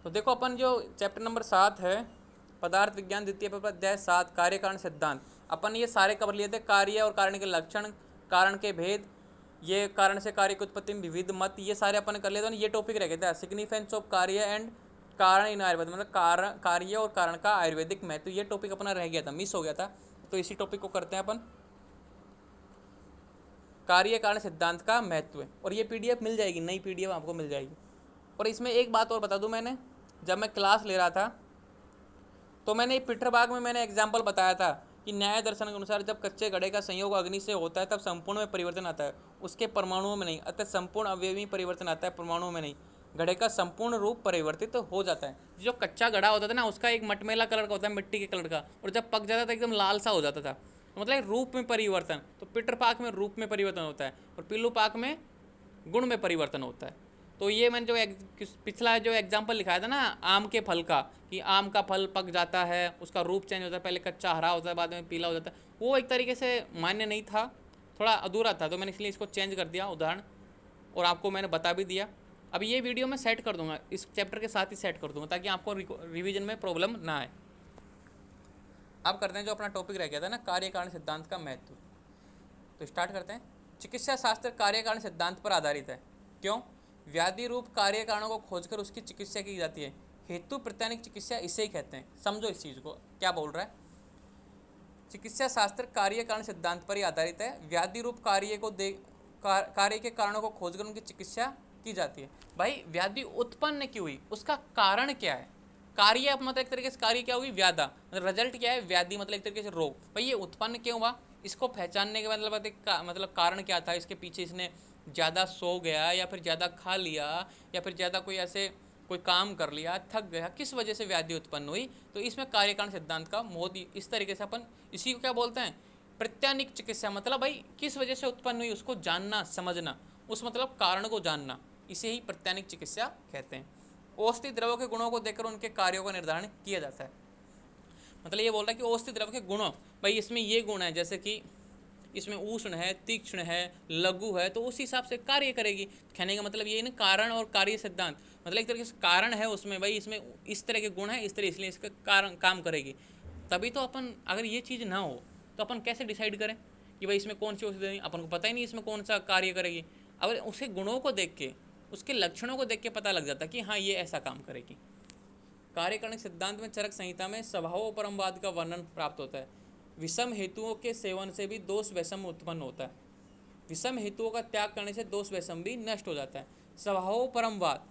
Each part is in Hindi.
तो देखो अपन जो चैप्टर नंबर 7 है पदार्थ विज्ञान द्वितीय पेपर अध्याय 7 कार्य कारण सिद्धांत, अपन ये सारे कवर लिए थे। कार्य और कारण के लक्षण, कारण के भेद, ये कारण से कार्य की उत्पत्ति में विविध मत, ये सारे अपन कर लिए थे। ये टॉपिक रह गए थे सिग्निफिकेंस ऑफ कार्य एंड कारण इन आयुर्वेद, मतलब कार्य और कारण का आयुर्वेदिक महत्व, ये टॉपिक अपना रह गया था, मिस हो गया था। तो इसी टॉपिक को करते हैं अपन, कार्य कारण सिद्धांत का महत्व। और ये पीडीएफ मिल जाएगी, नई पीडीएफ आपको मिल जाएगी। और इसमें एक बात और बता दूं, मैंने जब मैं क्लास ले रहा था तो मैंने पीटर बाग में मैंने एग्जाम्पल बताया था कि न्याय दर्शन के अनुसार जब कच्चे घड़े का संयोग अग्नि से होता है तब संपूर्ण में परिवर्तन आता है, उसके परमाणुओं में नहीं। अतः संपूर्ण अवयवी में परिवर्तन आता है, परमाणुओं में नहीं। घड़े का संपूर्ण रूप परिवर्तित हो जाता है। जो कच्चा घड़ा होता था ना, उसका एक मटमेला कलर का होता है, मिट्टी के कलर का, और जब पक जाता था एकदम लाल सा हो जाता था। तो मतलब रूप में परिवर्तन, तो पीटर पाक में रूप में परिवर्तन होता है और पिल्लू पाक में गुण में परिवर्तन होता है। तो ये मैंने जो पिछला जो एग्जाम्पल लिखाया था ना आम के फल का, कि आम का फल पक जाता है, उसका रूप चेंज होता है, पहले कच्चा हरा होता है, बाद में पीला हो जाता है, वो एक तरीके से मान्य नहीं था, थोड़ा अधूरा था। तो मैंने इसलिए इसको चेंज कर दिया उदाहरण, और आपको मैंने बता भी दिया। अब ये वीडियो मैं सेट कर दूंगा, इस चैप्टर के साथ ही सेट कर दूंगा, ताकि आपको रिविजन में प्रॉब्लम ना आए। अब करते हैं जो अपना टॉपिक रह गया था ना, कार्य कारण सिद्धांत का महत्व। तो स्टार्ट करते हैं। चिकित्सा शास्त्र कार्य कारण सिद्धांत पर आधारित है। क्यों? व्याधि रूप कार्य कारणों को खोजकर उसकी चिकित्सा की जाती है। हेतु प्रत्यानिक चिकित्सा इसे ही कहते हैं। समझो इस चीज़ को, क्या बोल रहा है। चिकित्सा शास्त्र कार्य कारण सिद्धांत पर ही आधारित है। व्याधि रूप कार्य को कार्य के कारणों को खोजकर उनकी चिकित्सा की जाती है। भाई व्याधि उत्पन्न क्यों हुई, उसका कारण क्या है। कार्य मतलब एक तरीके से कार्य क्या हुई, व्याधा, रिजल्ट क्या है, व्याधि मतलब एक तरीके से रोग। भाई ये उत्पन्न क्यों हुआ, इसको पहचानने के मतलब कारण क्या था, इसके पीछे इसने ज़्यादा सो गया, या फिर ज़्यादा खा लिया, या फिर ज़्यादा कोई काम कर लिया, थक गया, किस वजह से व्याधि उत्पन्न हुई। तो इसमें कार्य कारण सिद्धांत का मोदी इस तरीके से अपन इसी को क्या बोलते हैं, प्रत्यानिक चिकित्सा। मतलब भाई किस वजह से उत्पन्न हुई उसको जानना समझना, उस मतलब कारण को जानना, इसे ही प्रत्यानिक चिकित्सा कहते हैं। औषधि द्रव्यों के गुणों को देखकर उनके कार्यों का निर्धारण किया जाता है। मतलब ये बोल रहा है कि औषधि द्रव्य के गुणों, भाई इसमें ये गुण है, जैसे कि इसमें उष्ण है, तीक्ष्ण है, लघु है, तो उस हिसाब से कार्य करेगी। कहने का मतलब ये ना, कारण और कार्य सिद्धांत, मतलब एक तरीके से कारण है उसमें, भाई इसमें इस तरह के गुण है, इस तरह, इसलिए इसका कारण काम करेगी। तभी तो अपन, अगर ये चीज़ ना हो तो अपन कैसे डिसाइड करें कि भाई इसमें कौन सी औषधि देनी, अपन को पता ही नहीं इसमें कौन सा कार्य करेगी। अगर उसके गुणों को देख के, उसके लक्षणों को देख के पता लग जाता कि हाँ ये ऐसा काम करेगी। कार्यकरण सिद्धांत में चरक संहिता में स्वभाव परमवाद का वर्णन प्राप्त होता है। विषम हेतुओं के सेवन से भी दोष वैषम्य उत्पन्न होता है। विषम हेतुओं का त्याग करने से दोष वैषम्य भी नष्ट हो जाता है। स्वभाव परमवाद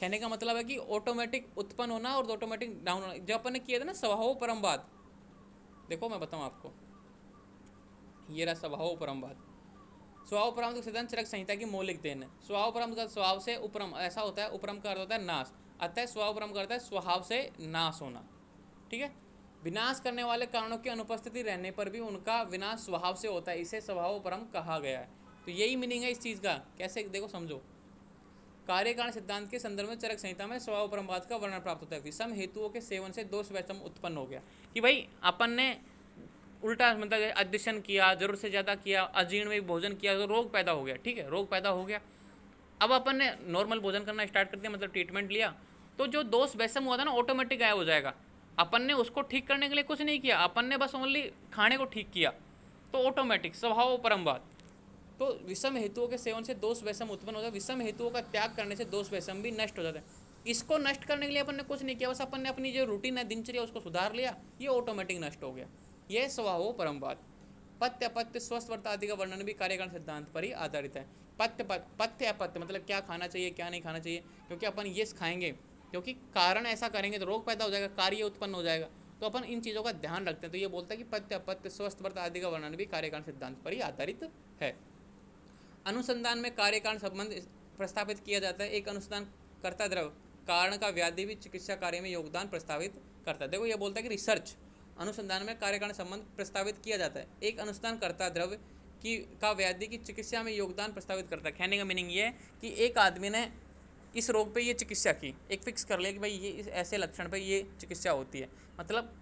कहने का मतलब है कि ऑटोमेटिक उत्पन्न होना और ऑटोमेटिक डाउन होना। जब अपन ने किया था ना स्वभाव परमवाद, देखो मैं बताऊं आपको, ये रहा स्वभाव परमवाद। स्वभाव परम सिद्धांत चरक संहिता की मौलिक देन है। स्वभाव परम का स्वभाव से उपरम ऐसा होता है, उपरम का अर्थ होता है नाश, अतः स्वभाव परम करता है स्वभाव से नाश होना। ठीक है, विनाश करने वाले कारणों की अनुपस्थिति रहने पर भी उनका विनाश स्वभाव से होता है, इसे स्वभाव परम कहा गया है। तो यही मीनिंग है इस चीज़ का। कैसे, देखो समझो। कार्य कारण सिद्धांत के संदर्भ में चरक संहिता में स्वभाव परमवाद का वर्णन प्राप्त होता है। विषम हेतुओं के सेवन से दोष वैषम्य उत्पन्न हो गया, कि भाई अपन ने उल्टा मतलब अध्ययन किया, जरूरत से ज़्यादा किया, अजीर्ण में भोजन किया, तो रोग पैदा हो गया। ठीक है, रोग पैदा हो गया। अब अपन ने नॉर्मल भोजन करना स्टार्ट कर दिया, मतलब ट्रीटमेंट लिया, तो जो दोष वैषम हुआ था ना ऑटोमेटिक गायब हो जाएगा। अपन ने उसको ठीक करने के लिए कुछ नहीं किया, अपन ने बस ओनली खाने को ठीक किया, तो ऑटोमेटिक स्वभाव परमवाद। तो विषम हेतुओं के सेवन से दोष वैषम उत्पन्न होता है। विषम हेतुओं का त्याग करने से दोष वैषम भी नष्ट हो जाता है। इसको नष्ट करने के लिए अपन ने कुछ नहीं किया, बस अपन ने अपनी जो रूटीन है दिनचर्या उसको सुधार लिया, ये ऑटोमेटिक नष्ट हो गया। यह स्वभाव परमवाद। पथ्य अपत्य स्वस्थ वर्त आदि का वर्णन भी कार्यकारण सिद्धांत पर ही आधारित है। पथ्य अपत्य मतलब क्या खाना चाहिए क्या नहीं खाना चाहिए, क्योंकि अपन ये खाएंगे, क्योंकि कारण ऐसा करेंगे तो रोग पैदा हो जाएगा, कार्य उत्पन्न हो जाएगा, तो अपन इन चीज़ों का ध्यान रखते हैं। तो ये बोलता है कि पथ्य अपत्य स्वस्थ वर्त आदि का वर्णन भी कार्यकारण सिद्धांत पर ही आधारित है। अनुसंधान में कार्यकारण संबंध प्रस्तावित किया जाता है। एक अनुसंधान करता द्रव कारण का व्याधि भी चिकित्सा कार्य में योगदान प्रस्तावित करता है। देखो ये बोलता है कि रिसर्च, अनुसंधान में कार्यकारण संबंध प्रस्तावित किया जाता है। एक अनुसंधान करता द्रव्य का व्याधि की चिकित्सा में योगदान प्रस्तावित करता है। कहने का मीनिंग ये है कि एक आदमी ने इस रोग पे ये चिकित्सा की, एक फिक्स कर लिया कि भाई ये इस ऐसे लक्षण पे ये चिकित्सा होती है, मतलब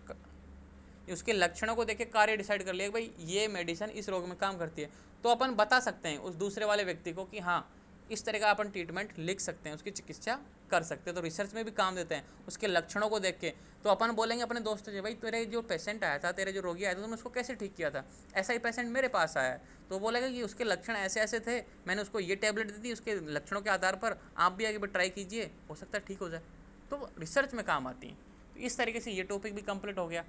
उसके लक्षणों को देख के कार्य डिसाइड कर लिया कि भाई ये मेडिसिन इस रोग में काम करती है। तो अपन बता सकते हैं उस दूसरे वाले व्यक्ति को कि हाँ इस तरह का अपन ट्रीटमेंट लिख सकते हैं, उसकी चिकित्सा कर सकते हैं। तो रिसर्च में भी काम देते हैं उसके लक्षणों को देख के। तो अपन बोलेंगे अपने दोस्तों से, भाई तेरे जो पेशेंट आया था, तेरे जो रोगी आया था, तुमने उसको कैसे ठीक किया था? ऐसा ही पेशेंट मेरे पास आया है, तो बोलेगा कि उसके लक्षण ऐसे ऐसे थे, मैंने उसको ये टैबलेट दी थी, उसके लक्षणों के आधार पर आप भी आगे ट्राई कीजिए, हो सकता है ठीक हो जाए। तो रिसर्च में काम आती है। तो इस तरीके से ये टॉपिक भी कंप्लीट हो गया।